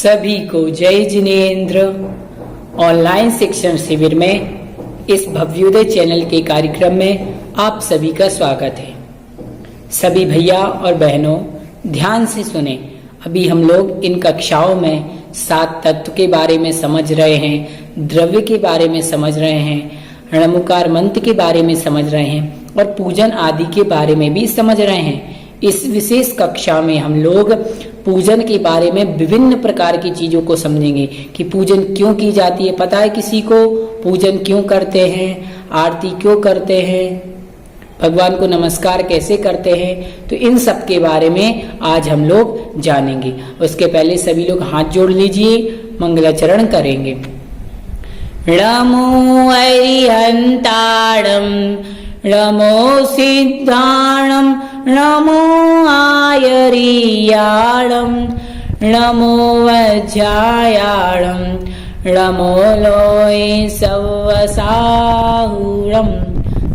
सभी को जय जिनेंद्र। ऑनलाइन शिक्षण शिविर में इस भव्योदय चैनल के कार्यक्रम में आप सभी का स्वागत है। सभी भैया और बहनों ध्यान से सुने। अभी हम लोग इन कक्षाओं में 7 तत्व के बारे में समझ रहे हैं, द्रव्य के बारे में समझ रहे हैं, णमुकार मंत्र के बारे में समझ रहे हैं और पूजन आदि के बारे में भी समझ रहे हैं। इस विशेष कक्षा में हम लोग पूजन के बारे में विभिन्न प्रकार की चीजों को समझेंगे कि पूजन क्यों की जाती है। पता है किसी को पूजन क्यों करते हैं, आरती क्यों करते हैं, भगवान को नमस्कार कैसे करते हैं, तो इन सब के बारे में आज हम लोग जानेंगे। उसके पहले सभी लोग हाथ जोड़ लीजिए, मंगलाचरण करेंगे। नमो अरिहंताणं नमो सिद्धाणं नमो आयरियाणं नमो वज्रायाणं नमो लोय सवसाहुरं।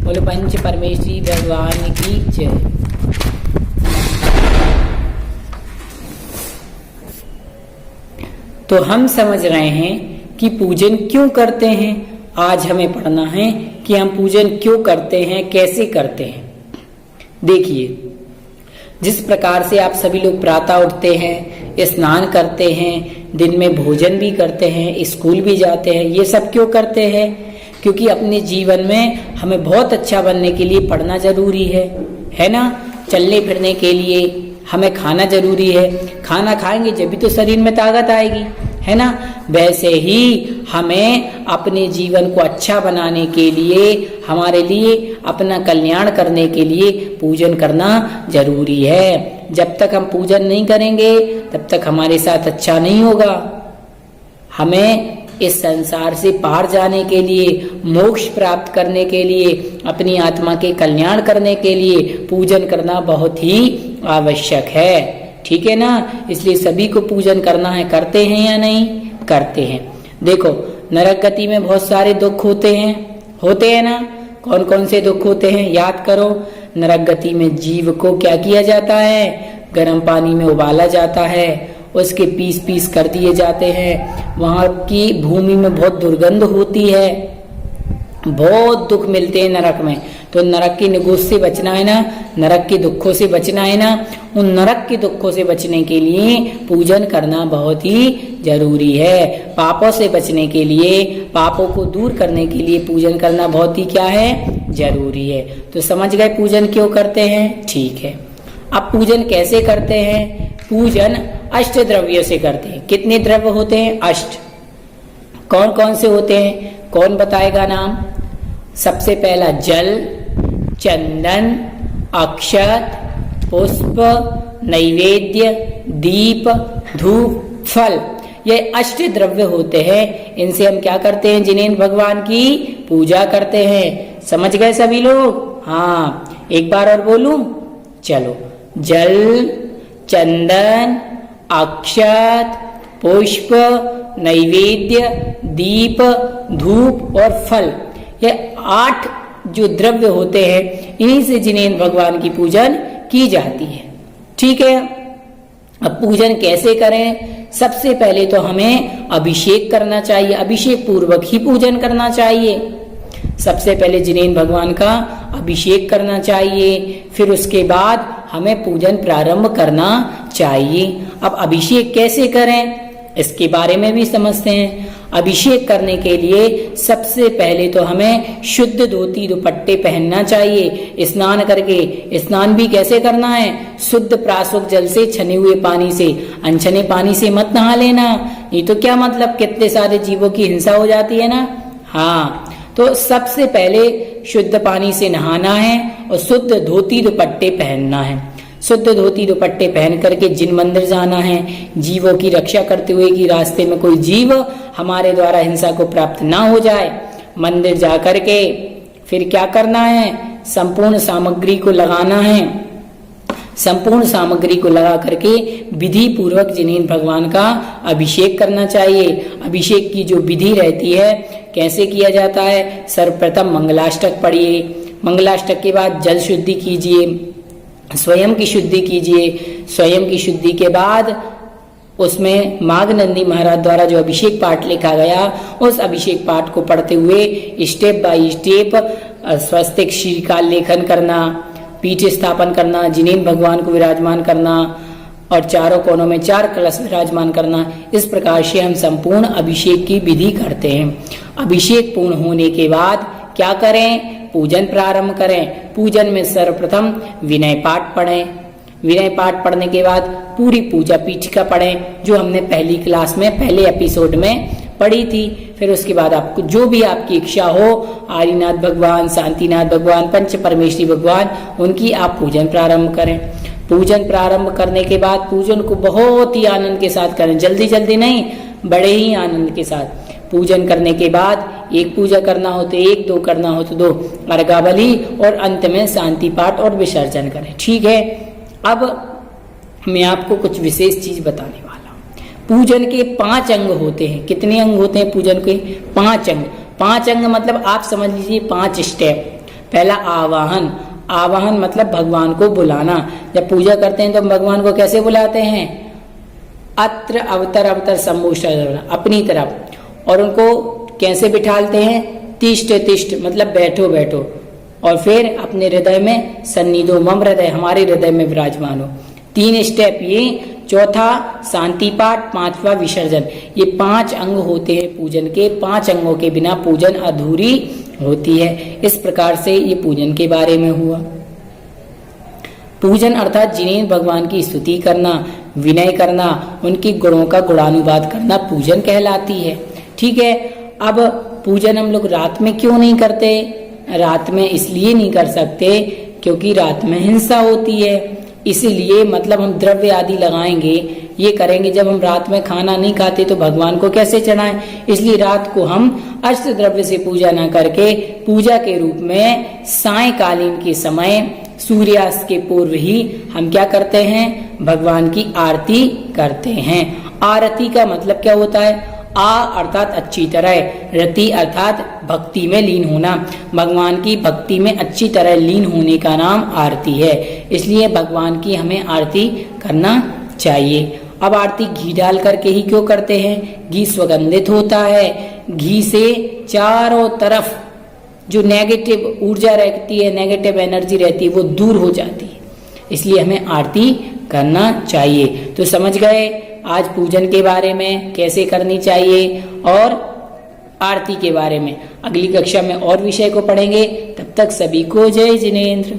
बोलो पंच परमेश्वरी भगवान की जय। तो हम समझ रहे हैं कि पूजन क्यों करते हैं। आज हमें पढ़ना है कि हम पूजन क्यों करते हैं, कैसे करते हैं। देखिए, जिस प्रकार से आप सभी लोग प्रातः उठते हैं, स्नान करते हैं, दिन में भोजन भी करते हैं, स्कूल भी जाते हैं, ये सब क्यों करते हैं? क्योंकि अपने जीवन में हमें बहुत अच्छा बनने के लिए पढ़ना जरूरी है ना। चलने फिरने के लिए हमें खाना जरूरी है। खाना खाएंगे जब भी तो शरीर में ताकत आएगी, है ना। वैसे ही हमें अपने जीवन को अच्छा बनाने के लिए, हमारे लिए अपना कल्याण करने के लिए पूजन करना जरूरी है। जब तक हम पूजन नहीं करेंगे तब तक हमारे साथ अच्छा नहीं होगा। हमें इस संसार से पार जाने के लिए, मोक्ष प्राप्त करने के लिए, अपनी आत्मा के कल्याण करने के लिए पूजन करना बहुत ही आवश्यक है। ठीक है ना। इसलिए सभी को पूजन करना है। करते हैं या नहीं? करते हैं। देखो, नरक गति में बहुत सारे दुख होते हैं ना। कौन कौन से दुख होते हैं याद करो। नरक गति में जीव को क्या किया जाता है? गर्म पानी में उबाला जाता है, उसके पीस पीस कर दिए जाते हैं। वहां की भूमि में बहुत दुर्गंध होती है, बहुत दुख मिलते हैं नरक में। तो नरक की निगोज से बचना है ना, नरक के दुखों से बचना है ना। उन नरक के दुखों से बचने के लिए पूजन करना बहुत ही जरूरी है। पापों से बचने के लिए, पापों को दूर करने के लिए पूजन करना बहुत ही क्या है? जरूरी है। तो समझ गए पूजन क्यों करते हैं? ठीक है। अब पूजन कैसे करते हैं? पूजन अष्ट द्रव्यों से करते हैं। कितने द्रव्य होते हैं? अष्ट। कौन कौन से होते हैं? कौन बताएगा नाम? सबसे पहला जल, चंदन, अक्षत, पुष्प, नैवेद्य, दीप, धूप, फल। ये अष्ट द्रव्य होते हैं। इनसे हम क्या करते हैं? जिनेंद्र भगवान की पूजा करते हैं। समझ गए सभी लोग? हाँ, एक बार और बोलूं? चलो। जल, चंदन, अक्षत, पुष्प, नैवेद्य, दीप, धूप और फल, ये 8 जो द्रव्य होते हैं, इन्हीं से जिनेंद्र भगवान की पूजन की जाती है। ठीक है। अब पूजन कैसे करें? सबसे पहले तो हमें अभिषेक करना चाहिए। अभिषेक पूर्वक ही पूजन करना चाहिए। सबसे पहले जिनेंद्र भगवान का अभिषेक करना चाहिए, फिर उसके बाद हमें पूजन प्रारंभ करना चाहिए। अब अभिषेक कैसे करें इसके बारे में भी समझते हैं। अभिषेक करने के लिए सबसे पहले तो हमें शुद्ध धोती दुपट्टे पहनना चाहिए। स्नान करके, स्नान भी कैसे करना है? शुद्ध प्राशुद्ध जल से, छने हुए पानी से। अनछने पानी से मत नहा लेना, नहीं तो क्या मतलब, कितने सारे जीवों की हिंसा हो जाती है ना। हाँ, तो सबसे पहले शुद्ध पानी से नहाना है और शुद्ध धोती दुपट्टे पहनना है। शुद्ध धोती दुपट्टे पहन करके जिन मंदिर जाना है, जीवों की रक्षा करते हुए कि रास्ते में कोई जीव हमारे द्वारा हिंसा को प्राप्त ना हो जाए। मंदिर जा करके फिर क्या करना है? संपूर्ण सामग्री को लगाना है। संपूर्ण सामग्री को लगा करके विधि पूर्वक जिनेंद्र भगवान का अभिषेक करना चाहिए। अभिषेक की जो विधि रहती है, कैसे किया जाता है? सर्वप्रथम मंगलाष्टक पढ़िए। मंगलाष्टक के बाद जल शुद्धि कीजिए, स्वयं की शुद्धि कीजिए। स्वयं की शुद्धि के बाद उसमें माघनंदी महाराज द्वारा जो अभिषेक पाठ लिखा गया, उस अभिषेक पाठ को पढ़ते हुए स्टेप बाय स्टेप स्वस्तिक श्रीकाल लेखन करना, पीठ स्थापन करना, जिनेन्द्र भगवान को विराजमान करना और चारों कोनों में 4 कलश विराजमान करना। इस प्रकार से हम संपूर्ण अभिषेक की विधि करते हैं। अभिषेक पूर्ण होने के बाद क्या करें? पूजन प्रारंभ करें। पूजन में सर्वप्रथम विनय पाठ पढ़ें। विनय पाठ पढ़ने के बाद पूरी पूजा पीठिका पढ़ें, जो हमने पहली क्लास में पहले एपिसोड में पढ़ी थी। फिर उसके बाद आपको जो भी आपकी इच्छा हो, आदिनाथ भगवान, शांतिनाथ भगवान, पंच परमेश्वरी भगवान, उनकी आप पूजन प्रारंभ करें। पूजन प्रारंभ करने के बाद पूजन को बहुत ही आनंद के साथ करें, जल्दी जल्दी नहीं, बड़े ही आनंद के साथ। पूजन करने के बाद एक पूजा करना हो तो 1, 2 करना हो तो 2, अर्घावली और अंत में शांति पाठ और विसर्जन करें। ठीक है। अब मैं आपको कुछ विशेष चीज बताने वाला हूँ। पूजन के 5 अंग होते हैं। कितने अंग होते हैं पूजन के? 5 अंग। 5 अंग मतलब आप समझ लीजिए 5 स्टेप। पहला आवाहन। आवाहन मतलब भगवान को बुलाना। जब पूजा करते हैं तो भगवान को कैसे बुलाते हैं? अत्र अवतर अवतर सम्मुष्ट, अपनी तरफ। और उनको कैसे बिठालते हैं? तिष्ठ तिष्ठ मतलब बैठो बैठो। और फिर अपने हृदय में सन्निधो मम हृदय, हमारे हृदय में विराजमान हो। 3 स्टेप ये। चौथा शांति पाठ, 5वां विसर्जन। ये 5 अंग होते हैं पूजन के। 5 अंगों के बिना पूजन अधूरी होती है। इस प्रकार से ये पूजन के बारे में हुआ। पूजन अर्थात जिनेन्द्र भगवान की स्तुति करना, विनय करना, उनकी गुणों का गुणानुवाद करना पूजन कहलाती है। ठीक है। अब पूजन हम लोग रात में क्यों नहीं करते? रात में इसलिए नहीं कर सकते क्योंकि रात में हिंसा होती है। इसीलिए मतलब हम द्रव्य आदि लगाएंगे, ये करेंगे। जब हम रात में खाना नहीं खाते तो भगवान को कैसे चढ़ाएं? इसलिए रात को हम अष्ट द्रव्य से पूजा न करके पूजा के रूप में सायंकालीन के समय सूर्यास्त के पूर्व ही हम क्या करते हैं? भगवान की आरती करते हैं। आरती का मतलब क्या होता है? आ अर्थात अच्छी तरह, रति अर्थात भक्ति में लीन होना। भगवान की भक्ति में अच्छी तरह लीन होने का नाम आरती है। इसलिए भगवान की हमें आरती करना चाहिए। अब आरती घी डाल करके ही क्यों करते हैं? घी सुगंधित होता है। घी से चारों तरफ जो नेगेटिव ऊर्जा रहती है, नेगेटिव एनर्जी रहती है, वो दूर हो जाती है। इसलिए हमें आरती करना चाहिए। तो समझ गए आज पूजन के बारे में कैसे करनी चाहिए और आरती के बारे में। अगली कक्षा में और विषय को पढ़ेंगे। तब तक सभी को जय जिनेन्द्र।